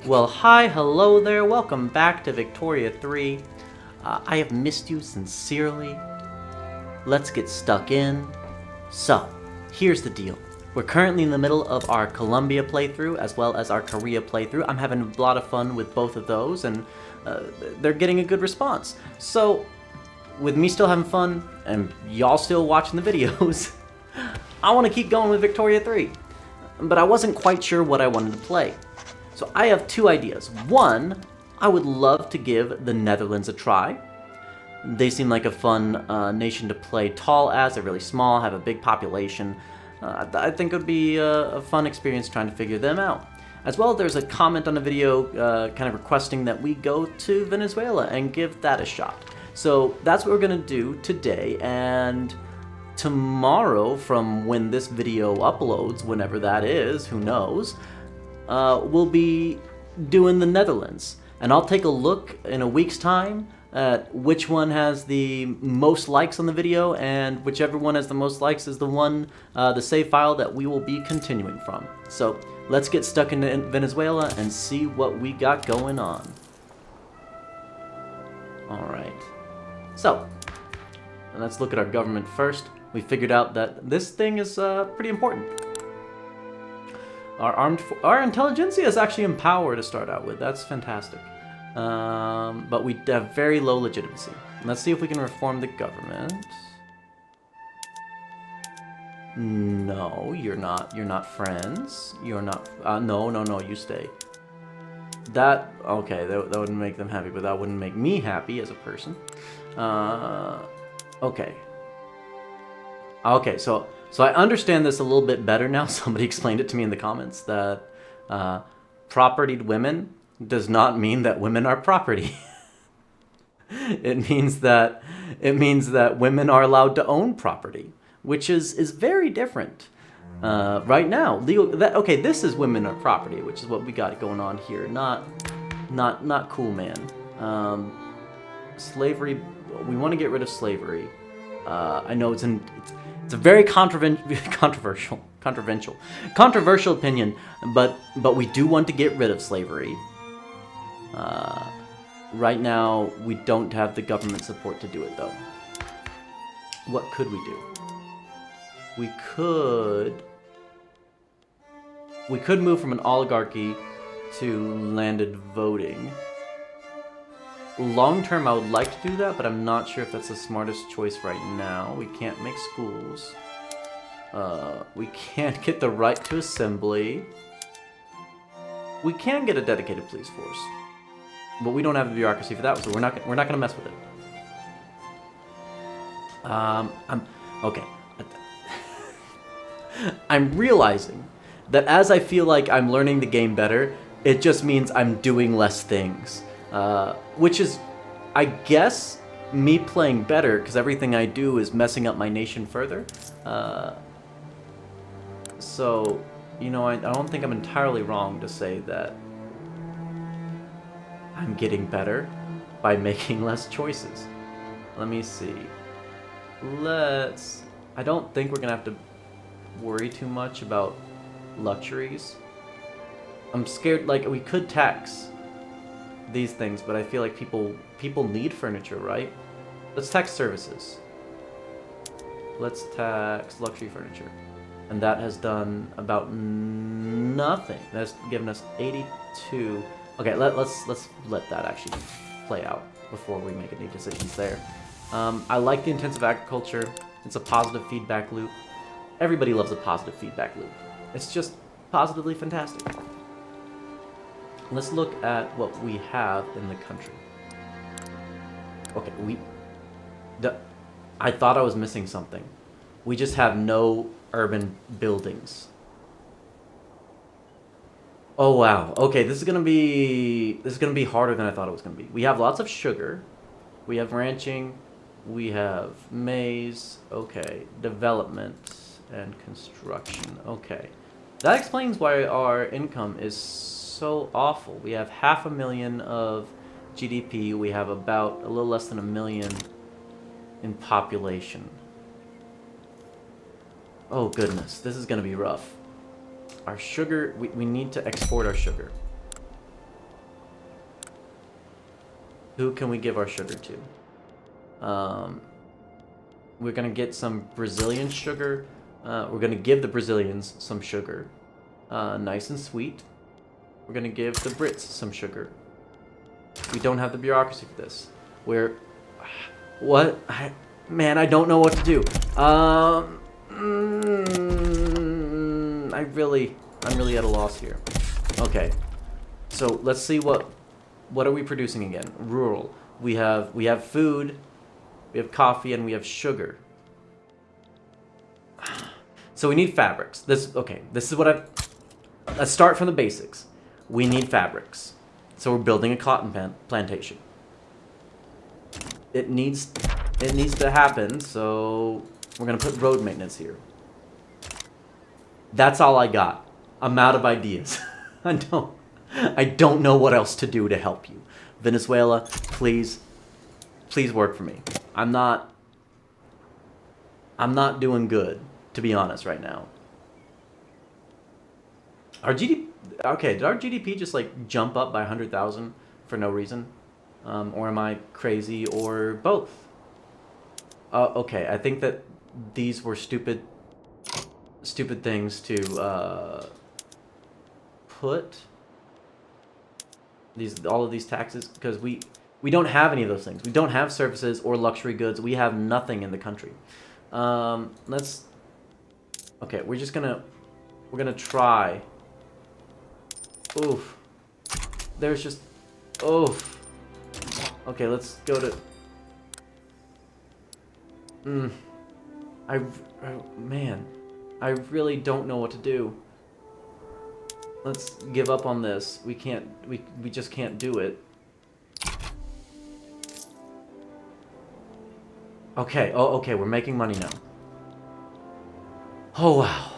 Well, hi, hello there, welcome back to Victoria 3. I have missed you sincerely. Let's get stuck in. So, here's the deal. We're currently in the middle of our Colombia playthrough as well as our Korea playthrough. I'm having a lot of fun with both of those, and they're getting a good response. So, with me still having fun, and y'all still watching the videos, I want to keep going with Victoria 3. But I wasn't quite sure what I wanted to play. So I have two ideas. One, I would love to give the Netherlands a try. They seem like a fun nation to play tall as. They're really small, have a big population. I think it would be a fun experience trying to figure them out. As well, there's a comment on the video kind of requesting that we go to Venezuela and give that a shot. So that's what we're gonna do today, and tomorrow, from when this video uploads, whenever that is, who knows, we'll be doing the Netherlands. And I'll take a look in a week's time at which one has the most likes on the video, and whichever one has the most likes is the one, the save file that we will be continuing from. So let's get stuck into Venezuela and see what we got going on. Alright. So, let's look at our government first. We figured out that this thing is pretty important. Our intelligentsia is actually in power to start out with. That's fantastic. But we have very low legitimacy. Let's see if we can reform the government. No, you're not. You're not friends. You're not. No. You stay. That okay. That wouldn't make them happy, but that wouldn't make me happy as a person. Okay. Okay. So I understand this a little bit better now. Somebody explained it to me in the comments that propertied women does not mean that women are property. It means that women are allowed to own property, which is very different. Right now, okay, this is women are property, which is what we got going on here. Not cool, man. Slavery. We want to get rid of slavery. I know it's a very controversial opinion, but we do want to get rid of slavery. Right now, we don't have the government support to do it, though. What could we do? We could move from an oligarchy to landed voting. Long term, I would like to do that, but I'm not sure if that's the smartest choice right now. We can't make schools. We can't get the right to assembly. We can get a dedicated police force, but we don't have the bureaucracy for that, so we're not gonna mess with it. Okay. I'm realizing that as I feel like I'm learning the game better, it just means I'm doing less things. Which is, I guess, me playing better, because everything I do is messing up my nation further. So, you know, I don't think I'm entirely wrong to say that I'm getting better by making less choices. Let me see. I don't think we're gonna have to worry too much about luxuries. I'm scared, like, we could tax these things, but I feel like people need furniture, right? Let's tax services. Let's tax luxury furniture. And that has done about nothing. That's given us 82. Okay, let's let that actually play out before we make any decisions there. I like the intensive agriculture. It's a positive feedback loop. Everybody loves a positive feedback loop. It's just positively fantastic. Let's look at what we have in the country. Okay, I thought I was missing something. We just have no urban buildings. Oh wow. Okay, this is gonna be harder than I thought it was gonna be. We have lots of sugar. We have ranching. We have maize. Okay, development and construction. Okay, that explains why our income is so awful. We have 500,000 of GDP. We have about a little less than 1 million in population. Oh goodness, this is gonna be rough. Our sugar, we need to export our sugar. Who can we give our sugar to? We're gonna get some Brazilian sugar. We're gonna give the Brazilians some sugar. Nice and sweet. We're gonna give the Brits some sugar. We don't have the bureaucracy for this. What? Man, I don't know what to do. I'm really at a loss here. Okay, so let's see what are we producing again? Rural. We have food, we have coffee, and we have sugar. So we need fabrics. This is what let's start from the basics. We need fabrics. So we're building a cotton plantation. It needs to happen, so we're gonna put road maintenance here. That's all I got. I'm out of ideas. I don't know what else to do to help you. Venezuela, please work for me. I'm not doing good, to be honest, right now. Our GDP, okay, did our GDP just like jump up by 100,000 for no reason? Or am I crazy, or both? Okay, I think that these were stupid things to put all of these taxes, because we don't have any of those things. We don't have services or luxury goods. We have nothing in the country. Okay, we're gonna try. Oof. There's just, oof. Okay, let's go to. Man, I really don't know what to do. Let's give up on this. We just can't do it. Okay, okay, we're making money now. Oh wow.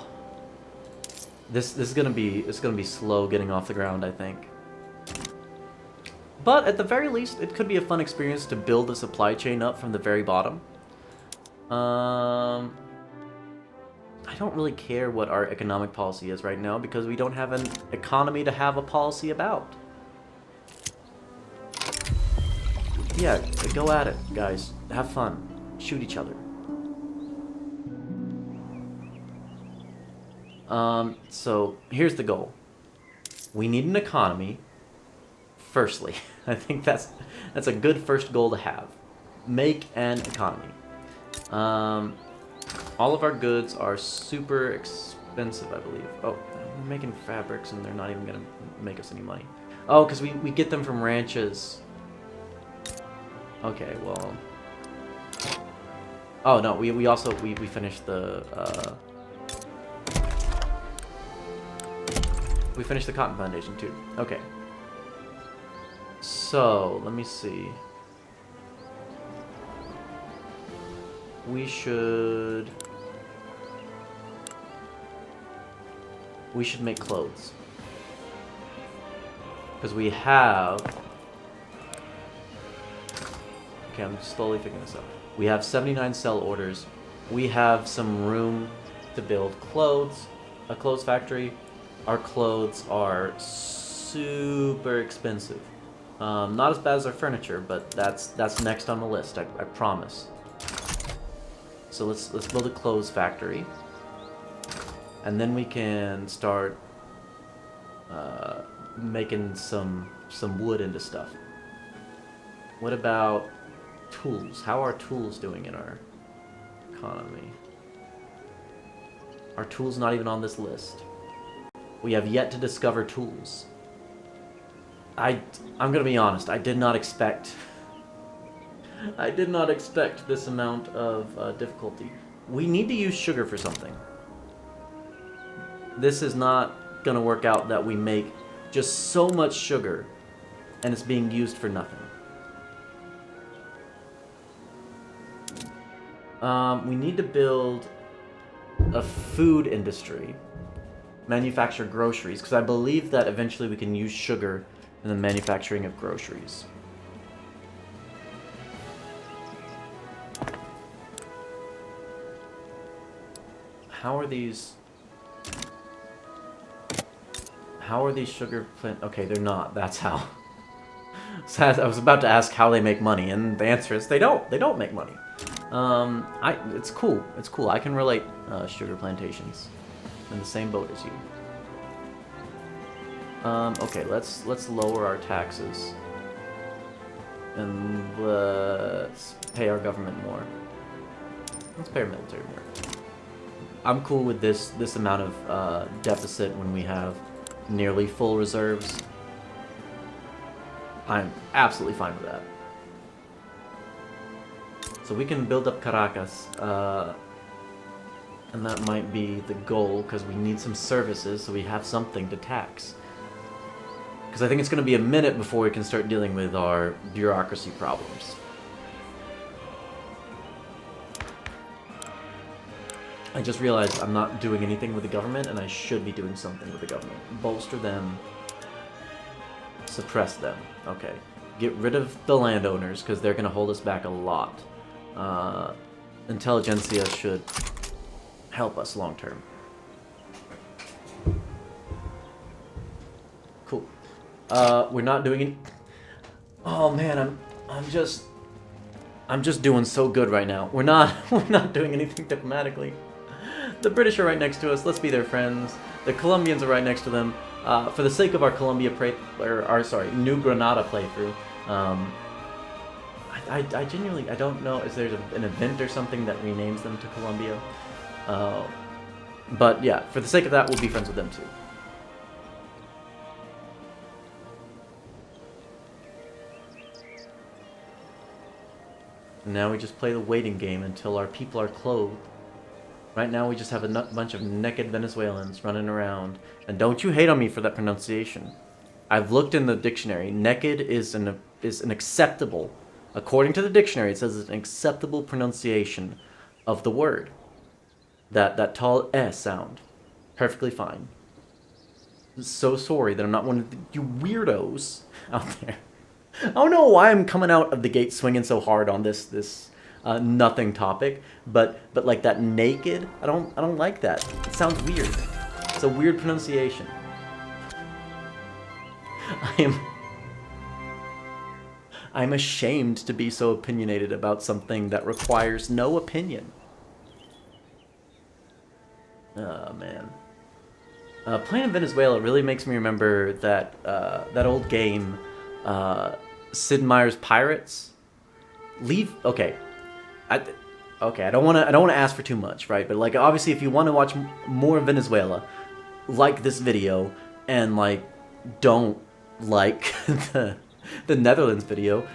It's gonna be slow getting off the ground, I think. But at the very least, it could be a fun experience to build the supply chain up from the very bottom. I don't really care what our economic policy is right now, because we don't have an economy to have a policy about. Yeah, go at it, guys. Have fun. Shoot each other. So here's the goal. We need an economy. Firstly, I think that's a good first goal to have. Make an economy. All of our goods are super expensive, I believe. Oh, we're making fabrics and they're not even gonna make us any money. Oh, because we get them from ranches. Okay, well. Oh no, we also finished the we finished the cotton plantation too. Okay. So let me see. We should make clothes, because we have. Okay, I'm slowly figuring this out. We have 79 sell orders. We have some room to build clothes, a clothes factory. Our clothes are super expensive. Not as bad as our furniture, but that's next on the list. I promise. So let's build a clothes factory, and then we can start making some wood into stuff. What about tools? How are tools doing in our economy? Are tools not even on this list? We have yet to discover tools. I'm gonna be honest, I did not expect this amount of difficulty. We need to use sugar for something. This is not gonna work out that we make just so much sugar and it's being used for nothing. We need to build a food industry, manufacture groceries, because I believe that eventually we can use sugar in the manufacturing of groceries. How are these sugar plant? Okay, they're not. That's how. So I was about to ask how they make money, and the answer is they don't. They don't make money. It's cool. It's cool. I can relate sugar plantations. I'm in the same boat as you. Okay, let's lower our taxes. And let's pay our government more. Let's pay our military more. I'm cool with this amount of deficit when we have nearly full reserves. I'm absolutely fine with that. So we can build up Caracas, and that might be the goal, because we need some services so we have something to tax. Because I think it's going to be a minute before we can start dealing with our bureaucracy problems. I just realized I'm not doing anything with the government, and I should be doing something with the government. Bolster them. Suppress them. Okay. Get rid of the landowners, because they're going to hold us back a lot. Intelligentsia should help us long term. Cool. We're not doing it. Oh man, I'm just doing so good right now. We're not doing anything diplomatically. The British are right next to us. Let's be their friends. The Colombians are right next to them. For the sake of our New Granada playthrough, I genuinely, I don't know if there's an event or something that renames them to Colombia. But yeah, for the sake of that, we'll be friends with them too. Now we just play the waiting game until our people are clothed. Right now we just have a bunch of naked Venezuelans running around. And don't you hate on me for that pronunciation. I've looked in the dictionary. Naked is an acceptable, according to the dictionary, it says it's an acceptable pronunciation of the word. That tall S sound. Perfectly fine. So sorry that I'm not one of you weirdos out there. I don't know why I'm coming out of the gate swinging so hard on this nothing topic, but like that naked, I don't like that. It sounds weird. It's a weird pronunciation. I'm ashamed to be so opinionated about something that requires no opinion. Oh man. Playing in Venezuela really makes me remember that old game, Sid Meier's Pirates. Okay. I don't want to ask for too much, right? But like, obviously, if you want to watch more of Venezuela, like this video, and like, don't like the Netherlands video,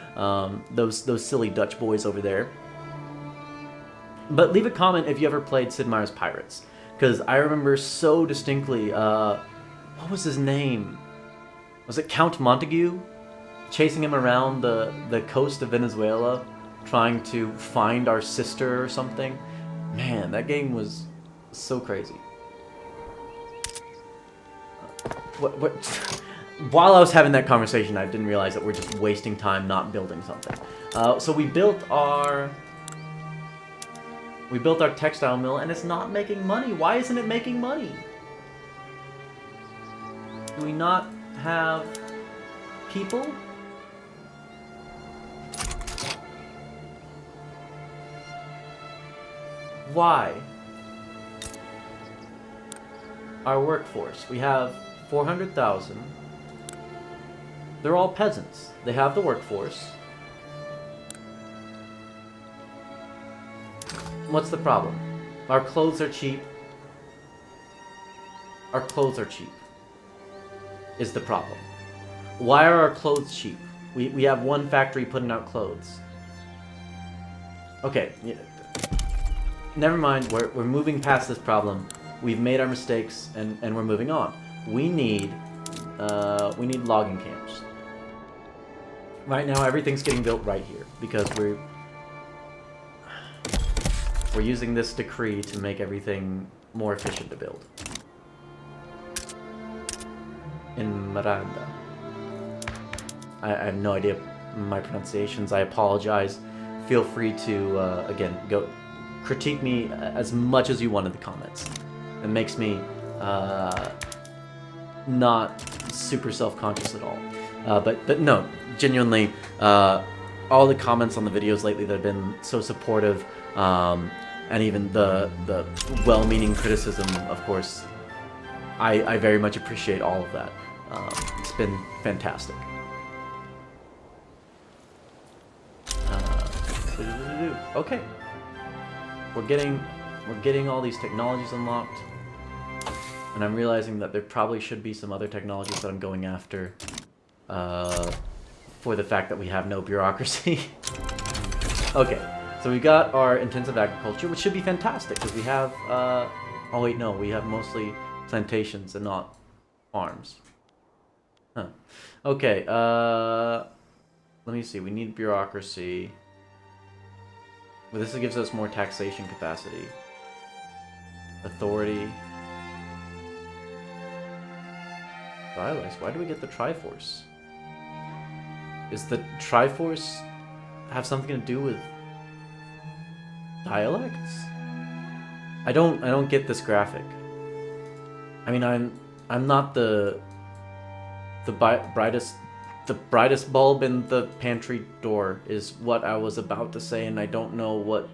those silly Dutch boys over there. But leave a comment if you ever played Sid Meier's Pirates, because I remember so distinctly. What was his name? Was it Count Montague? Chasing him around the coast of Venezuela, trying to find our sister or something. Man, that game was so crazy. What? While I was having that conversation, I didn't realize that we're just wasting time not building something. So we built our textile mill, and it's not making money. Why isn't it making money? Do we not have people? Why? Our workforce. We have 400,000. They're all peasants. They have the workforce. What's the problem? Our clothes are cheap. Our clothes are cheap. Is the problem. Why are our clothes cheap? We have one factory putting out clothes. Okay. Never mind, we're moving past this problem. We've made our mistakes, and we're moving on. We need logging camps. Right now, everything's getting built right here because we're using this decree to make everything more efficient to build. In Miranda. I have no idea my pronunciations. I apologize. Feel free to again go critique me as much as you want in the comments. It makes me not super self-conscious at all. But no, genuinely, all the comments on the videos lately that have been so supportive, and even the well-meaning criticism, of course, I very much appreciate all of that. It's been fantastic. Okay, we're getting all these technologies unlocked, and I'm realizing that there probably should be some other technologies that I'm going after, for the fact that we have no bureaucracy. Okay, so we got our intensive agriculture, which should be fantastic because we have. Oh wait, no, we have mostly plantations and not farms. Huh. Okay. Let me see. We need bureaucracy. But this gives us more taxation capacity. Authority. Dialects. Why do we get the Triforce? Is the Triforce have something to do with dialects? I don't get this graphic. I mean, I'm not the brightest bulb in the pantry door is what I was about to say, and I don't know what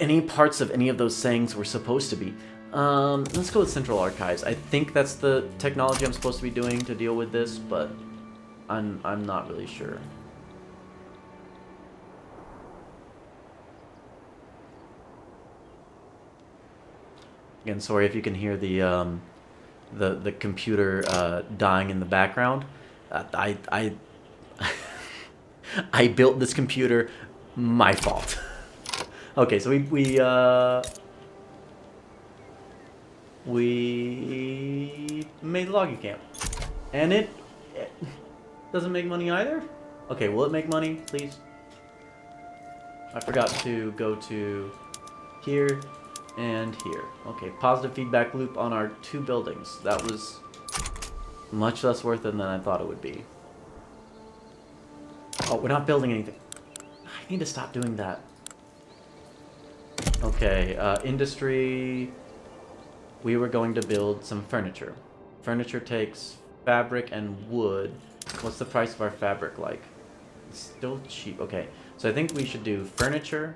any parts of any of those sayings were supposed to be. Let's go with Central Archives. I think that's the technology I'm supposed to be doing to deal with this, but I'm not really sure. Again, sorry if you can hear the computer dying in the background. I I built this computer, my fault. Okay, so we made logging camp, and it doesn't make money either. Okay, will it make money, please? I forgot to go to here and here. Okay, positive feedback loop on our 2 buildings. That was much less worth it than I thought it would be. Oh, we're not building anything. I need to stop doing that. Okay, industry. We were going to build some furniture. Furniture takes fabric and wood. What's the price of our fabric like? It's still cheap. Okay, so I think we should do furniture.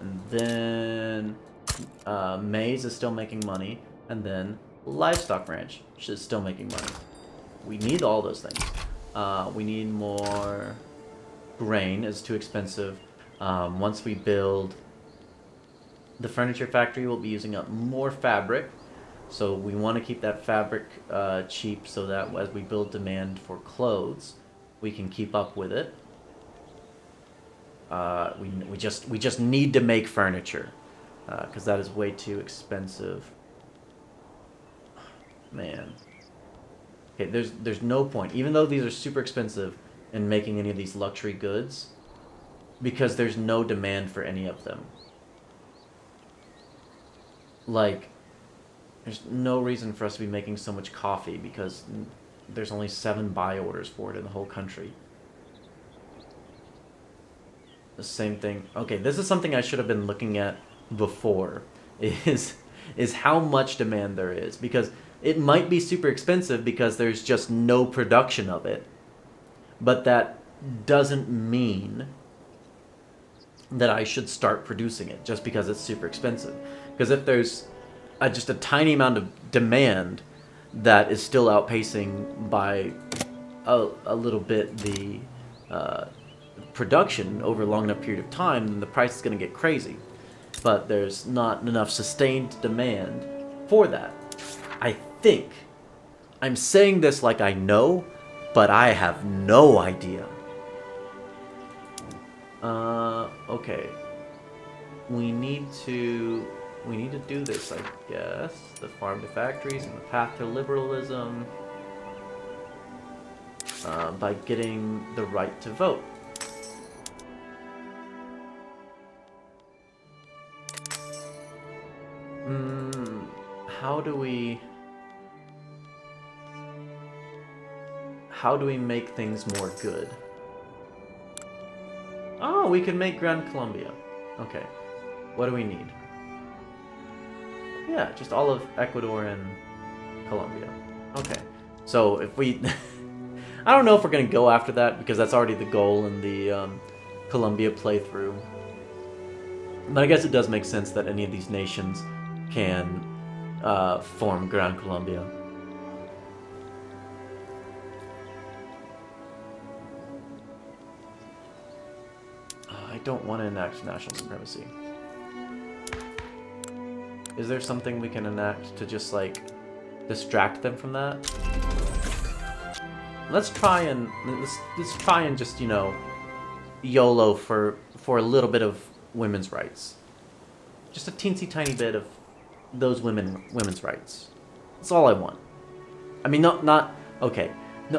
And then maize is still making money. And then livestock ranch is still making money. We need all those things. We need more grain. It's too expensive. Once we build the furniture factory, we'll be using up more fabric. So we want to keep that fabric cheap so that as we build demand for clothes, we can keep up with it. We just need to make furniture because that is way too expensive. Man. Okay, there's no point, even though these are super expensive, in making any of these luxury goods, because there's no demand for any of them. Like, there's no reason for us to be making so much coffee because there's only 7 buy orders for it in the whole country. The same thing. Okay, this is something I should have been looking at before, is how much demand there is, because it might be super expensive because there's just no production of it, but that doesn't mean that I should start producing it just because it's super expensive. Because if there's just a tiny amount of demand that is still outpacing by a little bit the production over a long enough period of time, then the price is going to get crazy. But there's not enough sustained demand for that. I think I'm saying this like I know, but I have no idea. Okay. We need to do this, I guess. The farm to factories and the path to liberalism. By getting the right to vote. How do we make things more good? Oh, we can make Gran Colombia. Okay. What do we need? Yeah, just all of Ecuador and Colombia. Okay. So if we... I don't know if we're going to go after that, because that's already the goal in the Colombia playthrough. But I guess it does make sense that any of these nations can form Gran Colombia. I don't want to enact national supremacy. Is there something we can enact to just, like, distract them from that? Let's try and just, you know, YOLO for a little bit of women's rights. Just a teensy tiny bit of those women's rights. That's all I want. I mean, not okay.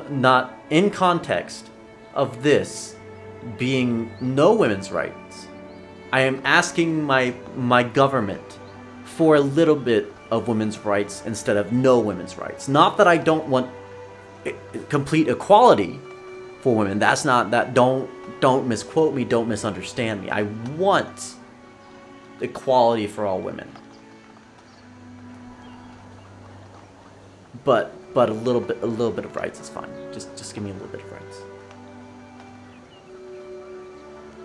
Not in context of this being no women's rights. I am asking my government for a little bit of women's rights instead of no women's rights. Not that I don't want complete equality for women. That's not that. Don't misquote me. Don't misunderstand me. I want equality for all women. But a little bit of rights is fine. Just give me a little bit of rights.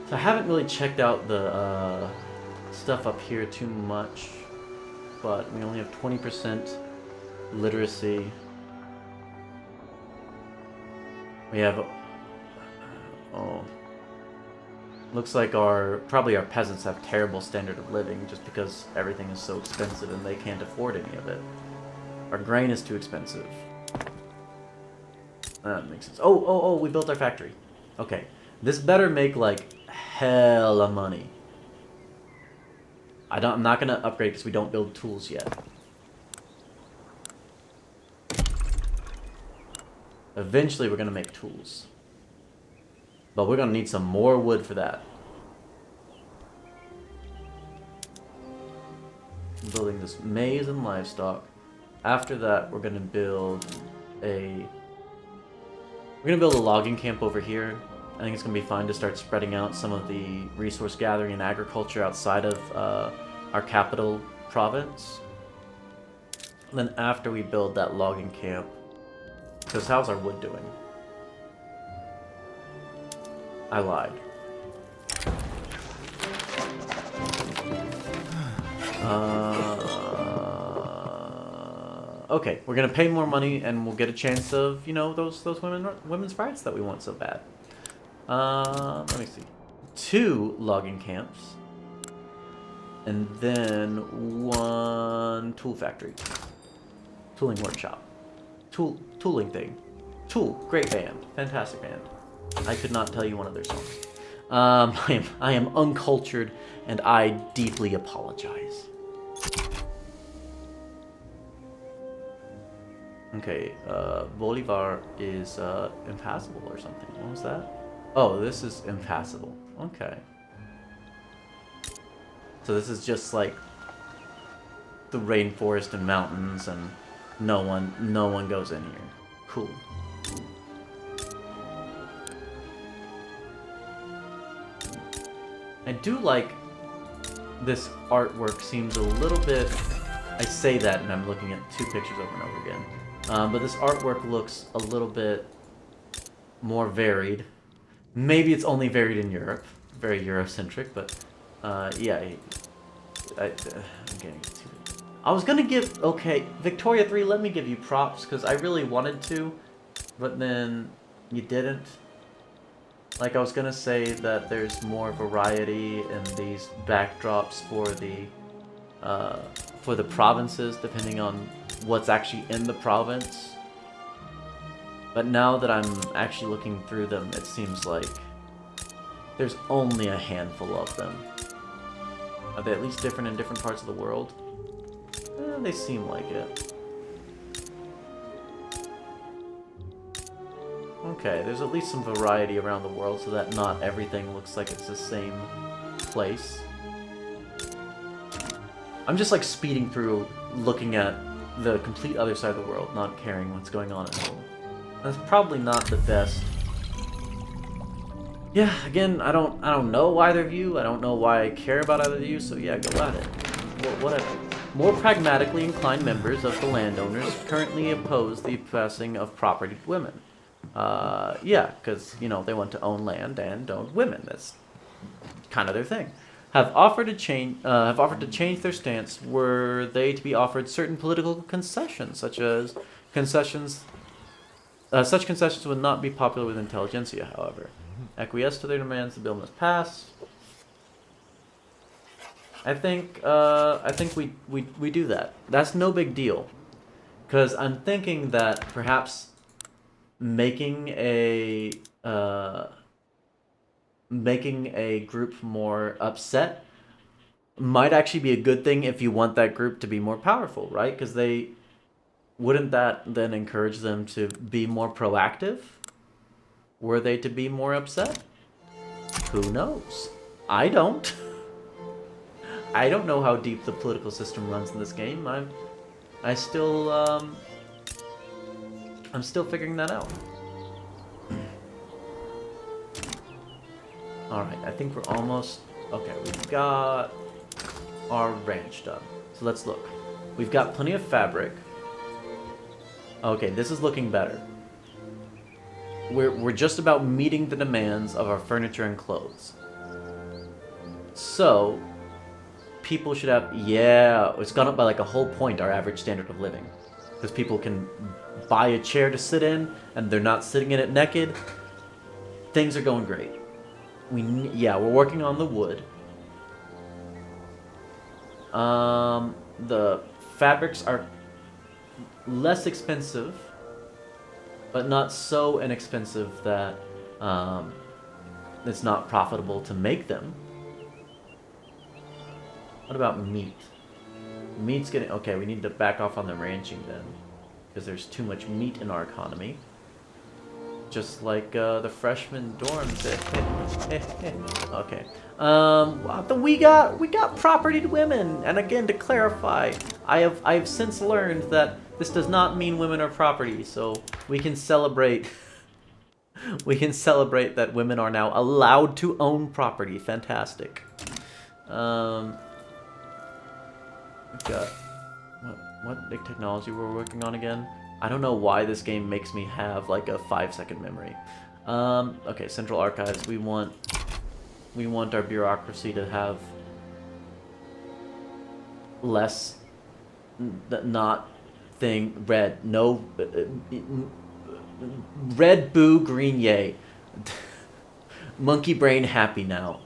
So I haven't really checked out the stuff up here too much, but we only have 20% literacy. We have looks like probably our peasants have terrible standard of living just because everything is so expensive and they can't afford any of it. Our grain is too expensive. That makes sense. Oh, we built our factory. Okay. This better make, like, hella money. I'm not gonna upgrade because we don't build tools yet. Eventually we're gonna make tools. But we're gonna need some more wood for that. I'm building this maize and livestock. After that, we're gonna build a logging camp over here. I think it's gonna be fine to start spreading out some of the resource gathering and agriculture outside of our capital province. And then after we build that logging camp, because how's our wood doing? I lied. Okay, we're gonna pay more money and we'll get a chance of, you know, those women's rights that we want so bad. Let me see. 2 logging camps. And then 1 tool factory. Tooling workshop. Tooling thing. Tool, great band. Fantastic band. I could not tell you one of their songs. I am uncultured and I deeply apologize. Okay, Bolivar is impassable or something. What was that? Oh, this is impassable. Okay. So this is just like the rainforest and mountains, and no one goes in here. Cool. I do like this artwork. Seems a little bit. I say that, and I'm looking at 2 pictures over and over again. But this artwork looks a little bit more varied. Maybe it's only varied in Europe. Very Eurocentric, but yeah. I'm getting too... I was gonna give... Okay, Victoria 3, let me give you props, because I really wanted to, but then you didn't. Like, I was gonna say that there's more variety in these backdrops for the provinces, depending on what's actually in the province. But now that I'm actually looking through them, it seems like there's only a handful of them. Are they at least different in different parts of the world? They seem like it. Okay, there's at least some variety around the world so that not everything looks like it's the same place. I'm just like speeding through, looking at the complete other side of the world, not caring what's going on at home. That's probably not the best. Yeah, again, I don't know either of you. I don't know why I care about either of you, so yeah, go at it. Whatever. More pragmatically inclined members of the landowners currently oppose the passing of property to women. Yeah, because, you know, they want to own land and own women. That's kind of their thing. Have offered to change their stance were they to be offered certain political concessions, such concessions would not be popular with intelligentsia, however. Acquiesce to their demands, the bill must pass. I think we do that. That's no big deal. Because I'm thinking that perhaps making a group more upset might actually be a good thing if you want that group to be more powerful, right? Because wouldn't that then encourage them to be more proactive? Were they to be more upset? Who knows? I don't. I don't know how deep the political system runs in this game. I'm still figuring that out. Alright, I think we're almost... Okay, we've got our ranch done. So let's look. We've got plenty of fabric. Okay, this is looking better. We're just about meeting the demands of our furniture and clothes. So, people should have... Yeah, it's gone up by like a whole point, our average standard of living. Because people can buy a chair to sit in, and they're not sitting in it naked. Things are going great. We're working on the wood. The fabrics are less expensive, but not so inexpensive that it's not profitable to make them. What about meat? Meat's getting... Okay, we need to back off on the ranching then, because there's too much meat in our economy. Just like the freshman dorms. Okay. We got property to women, and again, to clarify, I have since learned that this does not mean women are property. So we can celebrate. We can celebrate that women are now allowed to own property. Fantastic. We've got what big technology we're working on again? I don't know why this game makes me have like a 5-second memory. Okay, Central Archives. We want our bureaucracy to have less red boo, green yay. Monkey brain happy now.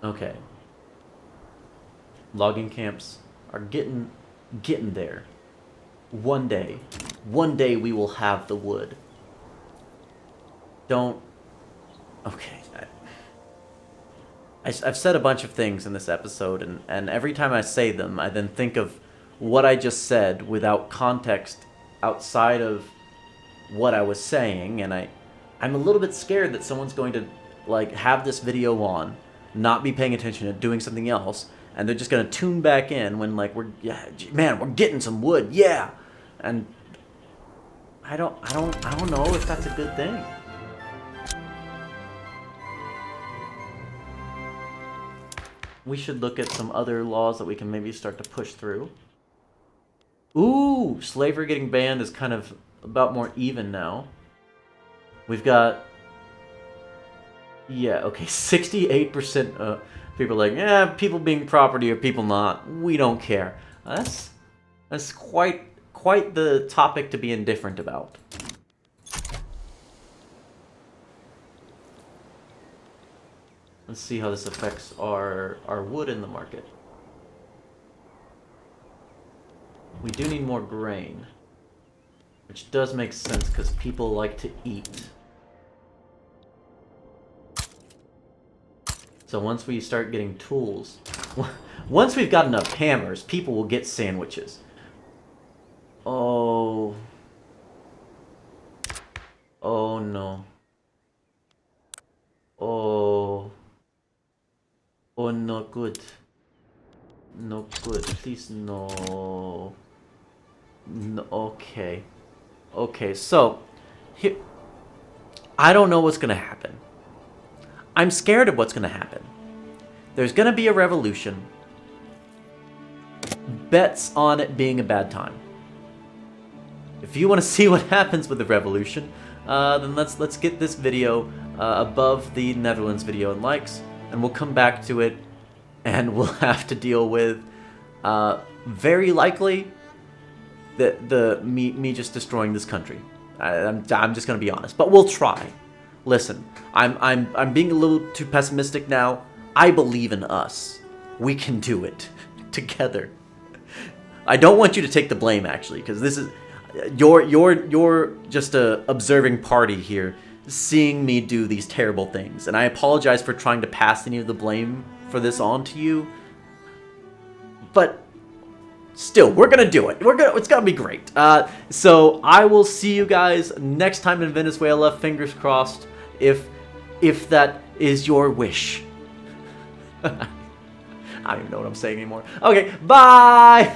Okay. Logging camps are getting there. One day we will have the wood. Don't... Okay. I've said a bunch of things in this episode, and every time I say them, I then think of what I just said without context outside of what I was saying, and I'm a little bit scared that someone's going to like have this video on, not be paying attention to doing something else, and they're just gonna tune back in when like we're getting some wood, yeah. And I don't know if that's a good thing. We should look at some other laws that we can maybe start to push through. Ooh, slavery getting banned is kind of about more even now. We've got... Yeah, okay, 68% people are like, yeah, people being property or people not. We don't care. That's quite the topic to be indifferent about. Let's see how this affects our wood in the market. We do need more grain, which does make sense because people like to eat. So once we start getting tools, once we've got enough hammers, people will get sandwiches. Oh. Oh no. Oh. Oh, no good. No good. Please, no. No. Okay. Okay, so here, I don't know what's gonna happen. I'm scared of what's gonna happen. There's gonna be a revolution. bets on it being a bad time. If you want to see what happens with the revolution, then let's get this video above the Netherlands video in likes, and we'll come back to it, and we'll have to deal with very likely me just destroying this country. I'm just gonna be honest, but we'll try. Listen, I'm being a little too pessimistic now. I believe in us. We can do it together. I don't want you to take the blame, actually, because this is you're just a observing party here, seeing me do these terrible things, and I apologize for trying to pass any of the blame for this on to you. But still, we're gonna do it. It's gonna be great. So I will see you guys next time in Venezuela. Fingers crossed, if that is your wish. I don't even know what I'm saying anymore. Okay, bye.